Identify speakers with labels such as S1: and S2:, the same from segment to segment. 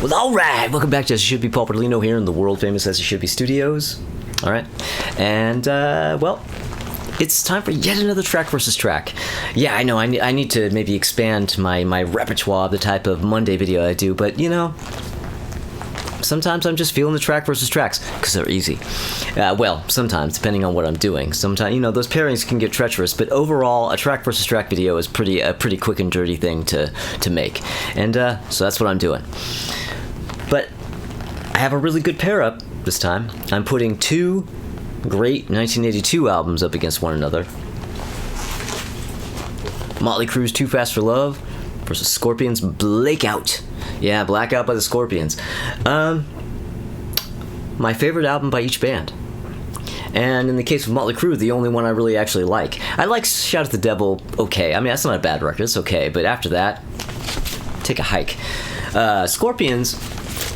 S1: Well, alright, welcome back to As It Should Be, Paul Perlino here in the world-famous As It Should Be Studios. Alright, and, well, it's time for yet another track versus track. Yeah, I know, I need to maybe expand my repertoire of the type of Monday video I do, but, you know, sometimes I'm just feeling the track versus tracks, because they're easy. Well, sometimes, depending on what I'm doing. Sometimes, you know, those pairings can get treacherous, but overall, a track versus track video is a pretty quick and dirty thing to make. And, so that's what I'm doing. But I have a really good pair up this time. I'm putting two great 1982 albums up against one another. Mötley Crüe's Too Fast for Love versus Scorpions' Blackout. Yeah, Blackout by the Scorpions. My favorite album by each band. And in the case of Mötley Crüe, the only one I really actually like. I like Shout at the Devil, okay. I mean, that's not a bad record, it's okay. But after that, take a hike. Scorpions,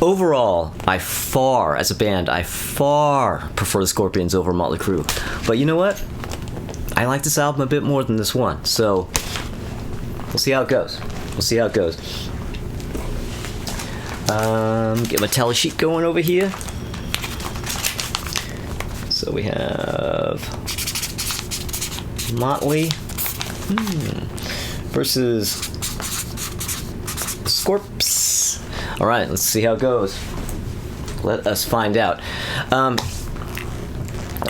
S1: overall, as a band, I far prefer the Scorpions over Mötley Crüe. But you know what? I like this album a bit more than this one. So, we'll see how it goes. Get my tally sheet going over here. So we have Mötley versus Scorps. All right, let's see how it goes. Let us find out.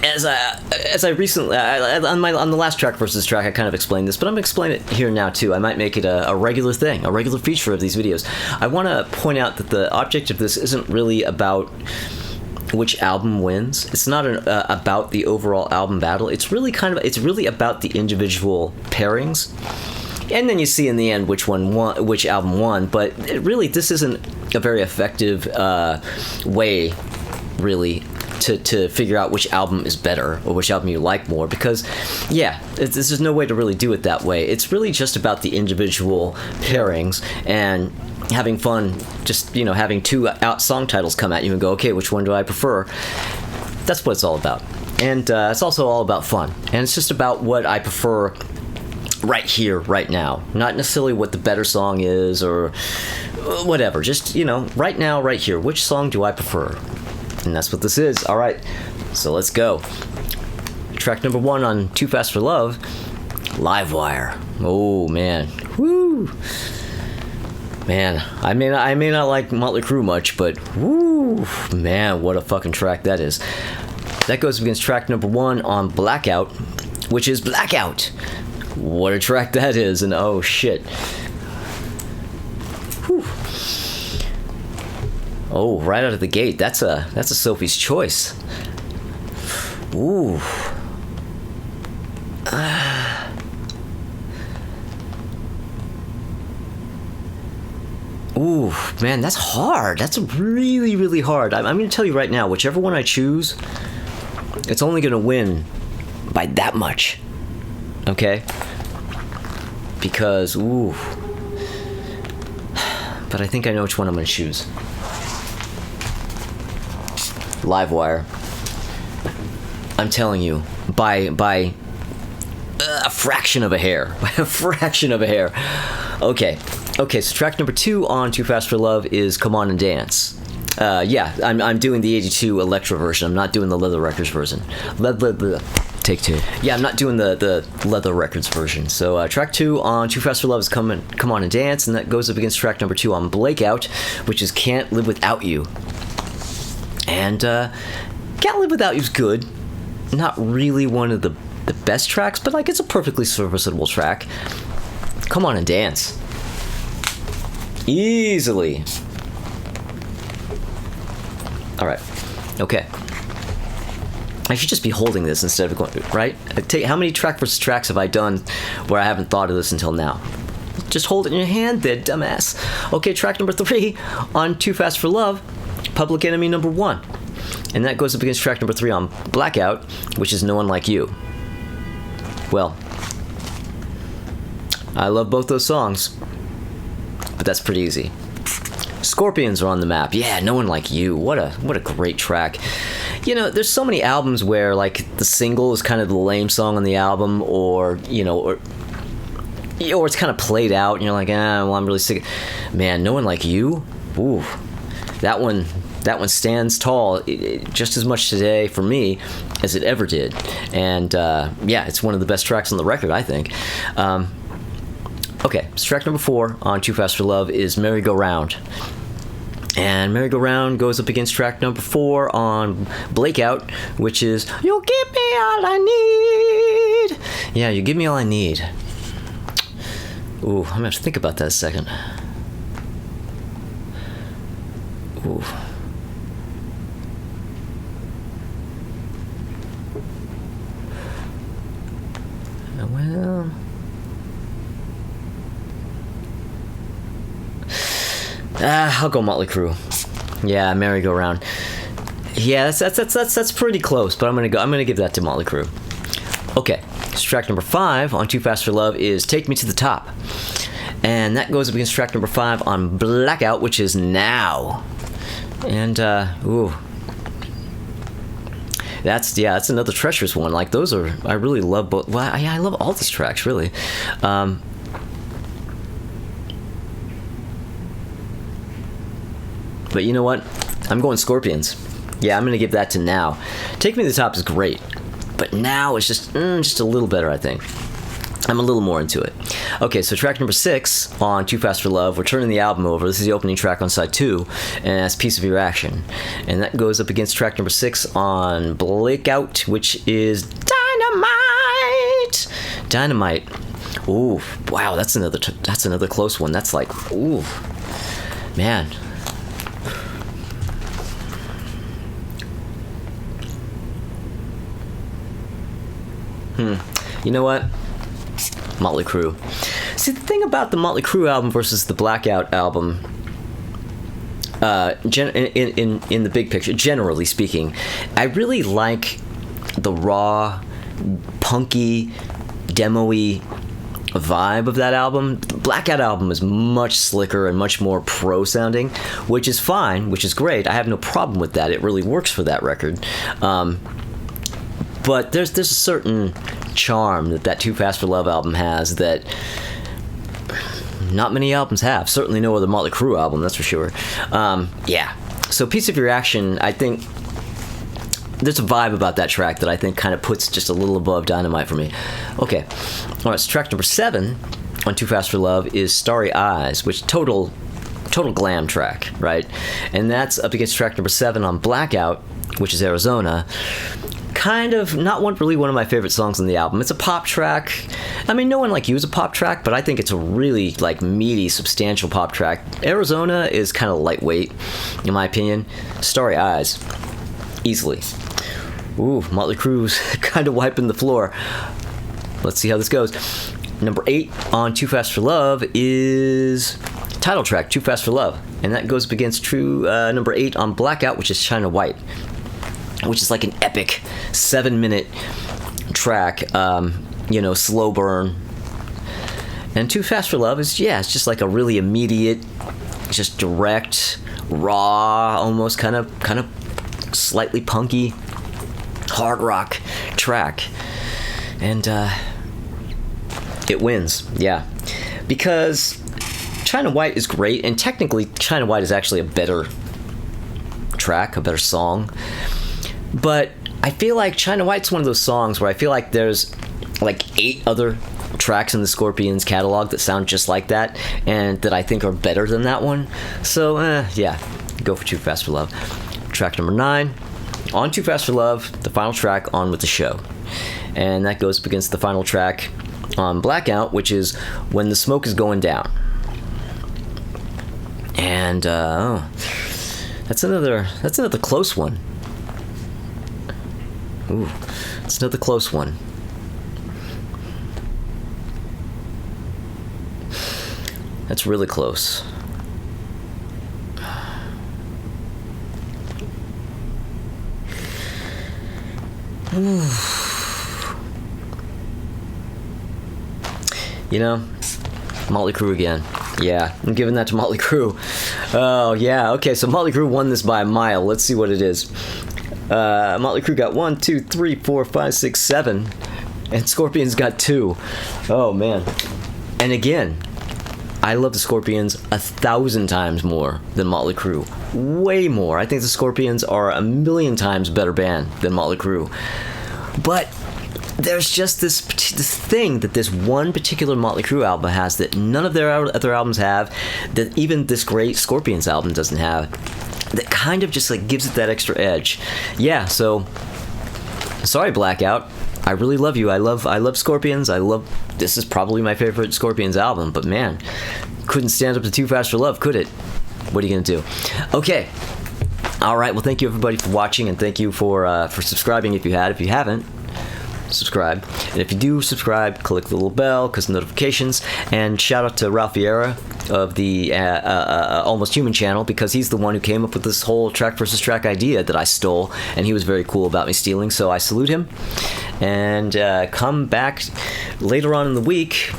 S1: As I recently on the last track versus track, I kind of explained this, but I'm gonna explain it here now too. I might make it a regular thing, a regular feature of these videos. I want to point out that the object of this isn't really about which album wins. It's not about the overall album battle. It's really about the individual pairings, and then you see in the end which album won. But this isn't a very effective way, really, to figure out which album is better or which album you like more, because there's no way to really do it that way. It's really just about the individual pairings and having fun, just, you know, having two song titles come at you and go, okay, which one do I prefer? That's what it's all about. And it's also all about fun, and it's just about what I prefer right here, right now, not necessarily what the better song is or whatever, just, you know, right now, right here, which song do I prefer? And that's what this is. All right, so let's go. Track number 1 on Too Fast for Love, Livewire. Oh man, woo, man. I may not like Mötley Crüe much, but woo, man, what a fucking track that is. That goes against track number 1 on Blackout, which is Blackout. What a track that is, and oh shit. Whew. Oh, right out of the gate, that's a Sophie's choice. Ooh. Ooh, man, that's hard. That's really, really hard. I'm going to tell you right now, whichever one I choose, it's only going to win by that much. Okay? Because, ooh. But I think I know which one I'm going to choose. Livewire. I'm telling you, by a fraction of a hair. By a fraction of a hair. Okay, so track number 2 on Too Fast for Love is Come On and Dance. I'm doing the 82 Electro version. I'm not doing the Leather Records version. Take 2. Yeah, I'm not doing the Leather Records version. So track 2 on Too Fast for Love is Come On and Dance, and that goes up against track number 2 on Blackout, which is Can't Live Without You. And Can't Live Without You is good. Not really one of the best tracks, but like it's a perfectly serviceable track. Come On and Dance. Easily. Alright. Okay. I should just be holding this instead of going, right? How many track versus tracks have I done where I haven't thought of this until now? Just hold it in your hand there, dumbass. Okay, track number 3 on Too Fast for Love, Public Enemy number 1. And that goes up against track number 3 on Blackout, which is No One Like You. Well, I love both those songs, but that's pretty easy. Scorpions are on the map. Yeah, No One Like You. What a great track. You know, there's so many albums where like the single is kind of the lame song on the album, or you know, or it's kind of played out, and you're like, well, I'm really sick. Man, No One Like You. Ooh. that one stands tall just as much today for me as it ever did. And yeah, it's one of the best tracks on the record, I think. Okay, so track number 4 on Too Fast for Love is Merry Go Round. And Merry Go Round goes up against track number 4 on Blakeout, which is You Give Me All I Need. Yeah, You Give Me All I Need. Ooh, I'm gonna have to think about that a second. Ooh. Well, I'll go Mötley Crüe. Yeah, Merry Go Round. Yeah, that's pretty close, but I'm gonna give that to Mötley Crüe. Okay, so track number 5 on Too Fast for Love is Take Me to the Top, and that goes up against track number 5 on Blackout, which is Now. And ooh, that's another treacherous one. Like those are, I really love both. Well, I love all these tracks really. But you know what? I'm going Scorpions. Yeah, I'm going to give that to Now. Take Me to the Top is great, but Now is just a little better, I think. I'm a little more into it. Okay, so track number 6 on Too Fast for Love, we're turning the album over. This is the opening track on side 2, and that's Piece of Your Action. And that goes up against track number 6 on Blakeout, which is Dynamite. Dynamite. Ooh, wow, that's another close one. That's like, ooh, man. You know what? Mötley Crüe. See, the thing about the Mötley Crüe album versus the Blackout album, in the big picture, generally speaking, I really like the raw, punky, demo-y vibe of that album. The Blackout album is much slicker and much more pro-sounding, which is fine, which is great. I have no problem with that. It really works for that record. But there's a certain charm that Too Fast for Love album has that not many albums have. Certainly no other Mötley Crüe album, that's for sure. Yeah. So Piece of Your Action, I think there's a vibe about that track that I think kind of puts just a little above Dynamite for me. Okay. All right, so track number 7 on Too Fast for Love is Starry Eyes, which total glam track, right? And that's up against track number 7 on Blackout, which is Arizona. Kind of not really one of my favorite songs on the album. It's a pop track. I mean, no one like you is a pop track, but I think it's a really like meaty, substantial pop track. Arizona is kind of lightweight, in my opinion. Starry Eyes, easily. Ooh, Mötley Crüe's kind of wiping the floor. Let's see how this goes. Number 8 on Too Fast for Love is title track, Too Fast for Love, and that goes up against number 8 on Blackout, which is China White, which is like an epic 7-minute track, slow burn. And Too Fast for Love is, it's just like a really immediate, just direct, raw, almost kind of slightly punky, hard rock track. And it wins, yeah. Because China White is great, and technically China White is actually a better track, a better song. But I feel like China White's one of those songs where I feel like there's like 8 other tracks in the Scorpions catalog that sound just like that and that I think are better than that one. So, yeah, go for Too Fast for Love. Track number 9 on Too Fast for Love, the final track on With the Show. And that goes up against the final track on Blackout, which is When the Smoke is Going Down. And, that's another close one. Ooh, it's another close one. That's really close. Ooh. You know, Mötley Crüe again. Yeah, I'm giving that to Mötley Crüe. Oh, yeah, okay, so Mötley Crüe won this by a mile. Let's see what it is. Mötley Crüe got 1, 2, 3, 4, 5, 6, 7, and Scorpions got 2. Oh man! And again, I love the Scorpions 1,000 times more than Mötley Crüe. Way more. I think the Scorpions are 1,000,000 times better band than Mötley Crüe. But there's just this thing that this one particular Mötley Crüe album has that none of their other albums have, that even this great Scorpions album doesn't have, that kind of just like gives it that extra edge. Yeah, so sorry, Blackout. I really love you. I love Scorpions. This is probably my favorite Scorpions album, but man, couldn't stand up to Too Fast for Love, could it? What are you gonna do? Okay. All right. Well, thank you everybody for watching, and thank you for subscribing if you had. If you haven't, subscribe. And if you do subscribe, click the little bell because notifications. And shout out to Ralph Vieira of the Almost Human channel, because he's the one who came up with this whole track versus track idea that I stole, and he was very cool about me stealing, so I salute him. And come back later on in the week.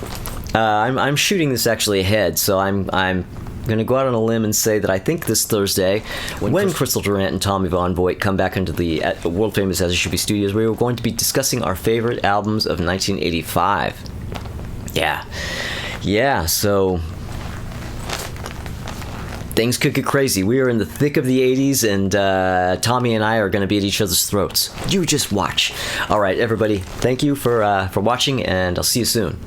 S1: I'm shooting this actually ahead, so I'm going to go out on a limb and say that I think this Thursday, when Crystal Durant and Tommy Von Voigt come back into the world famous As It Should Be Studios, we are going to be discussing our favorite albums of 1985. Yeah, so things could get crazy. We are in the thick of the 80s, and Tommy and I are going to be at each other's throats. You just watch. All right, everybody, thank you for watching, and I'll see you soon.